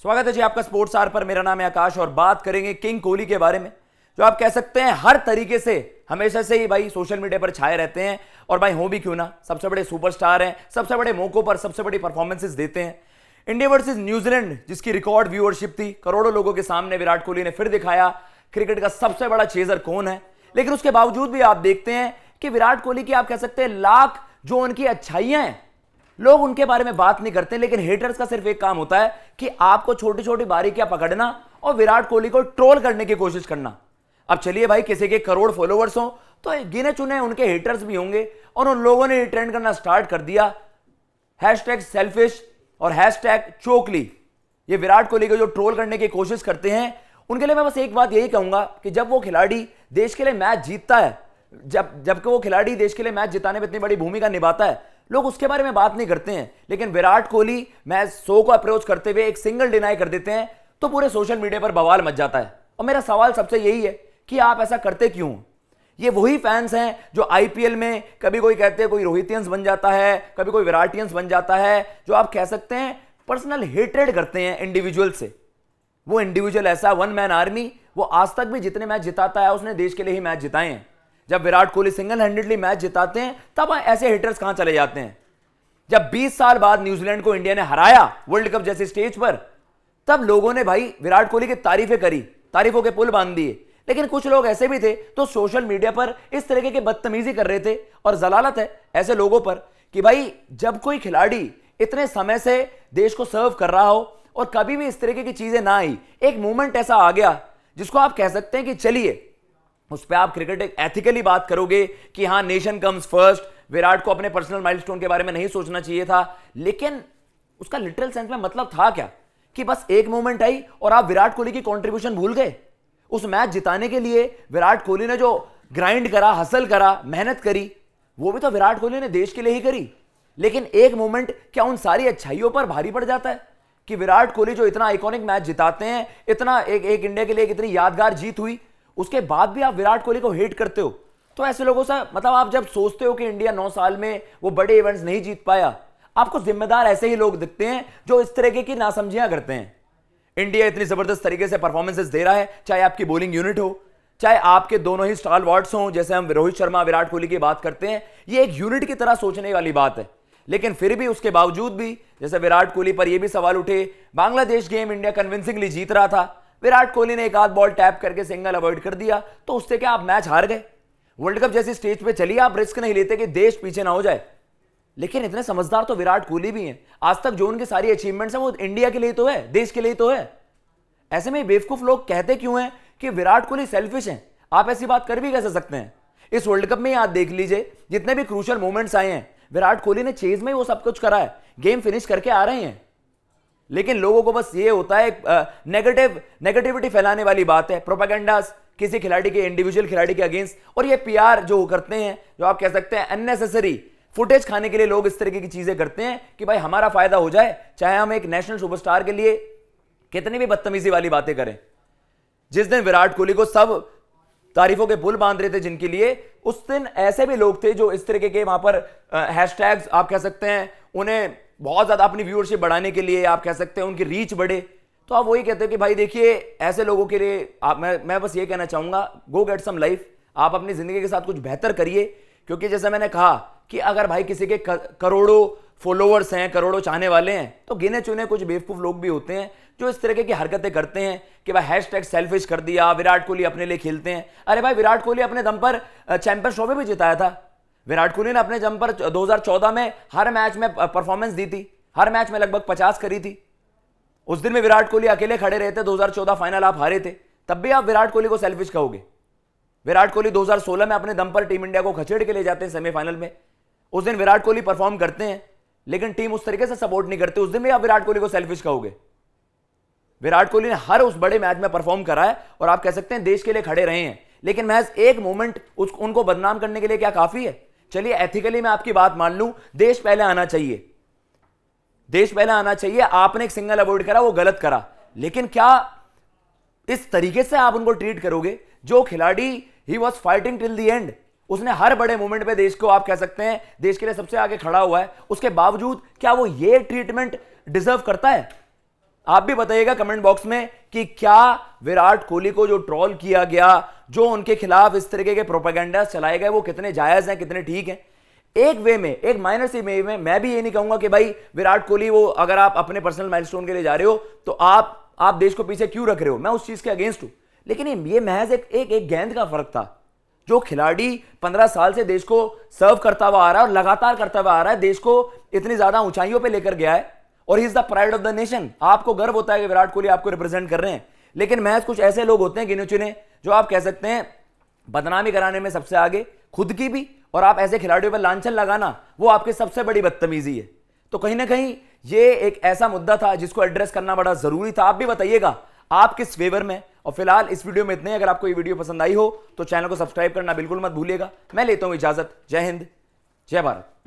स्वागत है जी आपका स्पोर्ट्स आवर पर। मेरा नाम है आकाश और बात करेंगे किंग कोहली के बारे में, जो आप कह सकते हैं हर तरीके से हमेशा से ही भाई सोशल मीडिया पर छाए रहते हैं। और भाई हो भी क्यों ना, सबसे बड़े सुपरस्टार हैं, सबसे बड़े मौकों पर सबसे बड़ी परफॉर्मेंसेस देते हैं। इंडिया वर्सेस न्यूजीलैंड जिसकी रिकॉर्ड व्यूअरशिप थी, करोड़ों लोगों के सामने विराट कोहली ने फिर दिखाया क्रिकेट का सबसे बड़ा चेजर कौन है। लेकिन उसके बावजूद भी आप देखते हैं कि विराट कोहली की आप कह सकते हैं लाख जो उनकी अच्छाइयां हैं, लोग उनके बारे में बात नहीं करते। लेकिन हेटर्स का सिर्फ एक काम होता है कि आपको छोटी छोटी बारीकियां पकड़ना और विराट कोहली को ट्रोल करने की कोशिश करना। अब चलिए भाई, किसी के करोड़ फॉलोवर्स हो तो गिने चुने उनके हेटर्स भी होंगे, और उन लोगों ने ट्रेंड करना स्टार्ट कर दिया हैशटैग सेल्फिश और हैशटैग चोकली। ये विराट कोहली को जो ट्रोल करने की कोशिश करते हैं, उनके लिए मैं बस एक बात यही कहूंगा कि जब वो खिलाड़ी देश के लिए मैच जीतता है, जबकि वो खिलाड़ी देश के लिए मैच जिताने में इतनी बड़ी भूमिका निभाता है, लोग उसके बारे में बात नहीं करते हैं। लेकिन विराट कोहली मैच 100 को अप्रोच करते हुए एक सिंगल डिनाई कर देते हैं तो पूरे सोशल मीडिया पर बवाल मच जाता है। और मेरा सवाल सबसे यही है कि आप ऐसा करते क्यों? ये वही फैंस हैं जो आईपीएल में कभी कोई कहते हैं कोई रोहितियंस बन जाता है, कभी कोई विराटियंस बन जाता है, जो आप कह सकते हैं पर्सनल हेट्रेड करते हैं इंडिविजुअल से। वो इंडिविजुअल ऐसा वन मैन आर्मी, वो आज तक भी जितने मैच जिताता है उसने देश के लिए ही मैच जिताए हैं। जब Virat Kohli single handedly match जिताते हैं तब ऐसे हिटर्स कहां चले जाते हैं। जब 20 साल बाद न्यूजीलैंड को इंडिया ने हराया वर्ल्ड कप जैसे स्टेज पर, तब लोगों ने भाई विराट कोहली की तारीफें करी, तारीफों के पुल बांध दिए। लेकिन कुछ लोग ऐसे भी थे तो सोशल मीडिया पर इस तरीके की बदतमीजी कर रहे थे। और जलालत है ऐसे लोगों पर कि भाई जब कोई खिलाड़ी इतने समय से देश को सर्व कर रहा हो और कभी भी इस तरीके की चीजें ना आई, एक मोमेंट ऐसा आ गया जिसको आप कह सकते हैं कि चलिए उस पर आप क्रिकेट एथिकली बात करोगे कि हाँ नेशन कम्स फर्स्ट, विराट को अपने पर्सनल माइलस्टोन के बारे में नहीं सोचना चाहिए था। लेकिन उसका लिटरल सेंस में मतलब था क्या कि बस एक मोमेंट आई और आप विराट कोहली की कंट्रीब्यूशन भूल गए। उस मैच जिताने के लिए विराट कोहली ने जो ग्राइंड करा, हसल करा, मेहनत करी, वो भी तो विराट कोहली ने देश के लिए ही करी। लेकिन एक मोमेंट क्या उन सारी अच्छाइयों पर भारी पड़ जाता है कि विराट कोहली जो इतना आइकॉनिक मैच जिताते हैं, इतना एक इंडिया के लिए इतनी यादगार जीत हुई, उसके बाद भी आप विराट कोहली को हेट करते हो। तो ऐसे लोगों से मतलब आप जब सोचते हो कि इंडिया 9 साल में वो बड़े इवेंट्स नहीं जीत पाया, आपको जिम्मेदार ऐसे ही लोग दिखते हैं जो इस तरह की नासमझियां करते हैं। इंडिया इतनी जबरदस्त तरीके से परफॉर्मेंसेस दे रहा है, चाहे आपकी बॉलिंग यूनिट हो, चाहे आपके दोनों ही स्टालवार्ड्स हों, जैसे हम रोहित शर्मा विराट कोहली की बात करते हैं, ये एक यूनिट की तरह सोचने वाली बात है। लेकिन फिर भी उसके बावजूद भी जैसे विराट कोहली पर यह भी सवाल उठे, बांग्लादेश गेम इंडिया कन्विंसिंगली जीत रहा था, विराट कोहली ने एक आध बॉल टैप करके सिंगल अवॉइड कर दिया, तो उससे क्या आप मैच हार गए? वर्ल्ड कप जैसी स्टेज पे चलिए आप रिस्क नहीं लेते कि देश पीछे ना हो जाए। लेकिन इतने समझदार तो विराट कोहली भी हैं। आज तक जो उनकी सारी अचीवमेंट्स हैं वो इंडिया के लिए तो है, देश के लिए तो है। ऐसे में बेवकूफ लोग कहते क्यों हैं कि विराट कोहली सेल्फिश हैं? आप ऐसी बात कर भी कैसे सकते हैं? इस वर्ल्ड कप में आप देख लीजिए, जितने भी क्रूशियल मोमेंट्स आए हैं, विराट कोहली ने चेज में ही वो सब कुछ करा है, गेम फिनिश करके आ रहे हैं। लेकिन लोगों को बस ये होता है नेगेटिविटी फैलाने वाली बात है, प्रोपेगेंडास किसी खिलाड़ी के, इंडिविजुअल खिलाड़ी के अगेंस्ट, और ये पीआर जो करते हैं, जो आप कह सकते हैं अननेसेसरी फुटेज खाने के लिए लोग इस तरीके की चीजें करते हैं कि भाई हमारा फायदा हो जाए, चाहे हम एक नेशनल सुपरस्टार के लिए कितनी भी बदतमीजी वाली बातें करें। जिस दिन विराट कोहली को सब तारीफों के पुल बांध रहे थे जिनके लिए, उस दिन ऐसे भी लोग थे जो इस तरीके के वहां पर हैशटैग्स आप कह सकते हैं, उन्हें बहुत ज्यादा अपनी व्यूअरशिप बढ़ाने के लिए, आप कह सकते हैं उनकी रीच बढ़े, तो आप वही कहते हैं कि भाई देखिए ऐसे लोगों के लिए मैं बस ये कहना चाहूंगा, गो गेट सम लाइफ। आप अपनी जिंदगी के साथ कुछ बेहतर करिए। क्योंकि जैसे मैंने कहा कि अगर भाई किसी के करोड़ों फॉलोअर्स हैं, करोड़ों चाहने वाले हैं, तो गिने चुने कुछ बेवकूफ लोग भी होते हैं जो इस तरह की हरकतें करते हैं कि भाई हैशटैग सेल्फिश कर दिया, विराट कोहली अपने लिए खेलते हैं। अरे भाई विराट कोहली अपने दम पर चैंपियंस ट्रॉफी भी जिताया था। विराट कोहली ने अपने दम पर 2014 में हर मैच में परफॉर्मेंस दी थी, हर मैच में लगभग 50 करी थी। उस दिन में विराट कोहली अकेले खड़े रहे थे, 2014 फाइनल आप हारे थे, तब भी आप विराट कोहली को सेल्फिश कहोगे। विराट कोहली 2016 में अपने दम पर टीम इंडिया को खचेड़ के ले जाते हैं सेमीफाइनल में। उस दिन विराट कोहली परफॉर्म करते हैं, लेकिन टीम उस तरीके से सपोर्ट नहीं करती, उस दिन भी आप विराट कोहली को सेल्फिश कहोगे। विराट कोहली ने हर उस बड़े मैच में परफॉर्म करा है और आप कह सकते हैं देश के लिए खड़े रहे हैं। लेकिन महज एक मोमेंट उनको बदनाम करने के लिए क्या काफी है? चलिए एथिकली मैं आपकी बात मान लूं, देश पहले आना चाहिए, देश पहले आना चाहिए। आपने एक सिंगल अवॉइड करा, वो गलत करा, लेकिन क्या इस तरीके से आप उनको ट्रीट करोगे? जो खिलाड़ी he was fighting till the end, उसने हर बड़े मोमेंट पे देश को आप कह सकते हैं देश के लिए सबसे आगे खड़ा हुआ है, उसके बावजूद क्या वो ये ट्रीटमेंट डिजर्व करता है? आप भी बताइएगा कमेंट बॉक्स में कि क्या विराट कोहली को जो ट्रोल किया गया, जो उनके खिलाफ इस तरीके के प्रोपेगेंडा चलाए गए, वो कितने जायज हैं, कितने ठीक हैं। एक वे में, एक माइनर सी वे में मैं भी ये नहीं कहूंगा कि भाई विराट कोहली, वो अगर आप अपने पर्सनल माइलस्टोन के लिए जा रहे हो तो आप देश को पीछे क्यों रख रहे हो, मैं उस चीज के अगेंस्ट हूं। लेकिन ये महज एक गेंद का फर्क था। जो खिलाड़ी 15 साल से देश को सर्व करता हुआ आ रहा है और लगातार करता हुआ आ रहा है, देश को इतनी ज्यादा ऊंचाइयों पे लेकर गया है और he is the pride of the nation. आपको गर्व होता है कि विराट कोहली आपको रिप्रेजेंट कर रहे हैं। लेकिन महज कुछ ऐसे लोग होते हैं गिने चुने, जो आप कह सकते हैं बदनामी कराने में सबसे आगे, खुद की भी, और आप ऐसे खिलाड़ियों पर लांछन लगाना वो आपकी सबसे बड़ी बदतमीजी है। तो कहीं ना कहीं ये एक ऐसा मुद्दा था जिसको एड्रेस करना बड़ा जरूरी था। आप भी बताइएगा आप किस फेवर में। और फिलहाल इस वीडियो में इतने। अगर आपको ये वीडियो पसंद आई हो तो चैनल को सब्सक्राइब करना बिल्कुल मत भूलिएगा। मैं लेता हूं इजाजत। जय हिंद, जय भारत।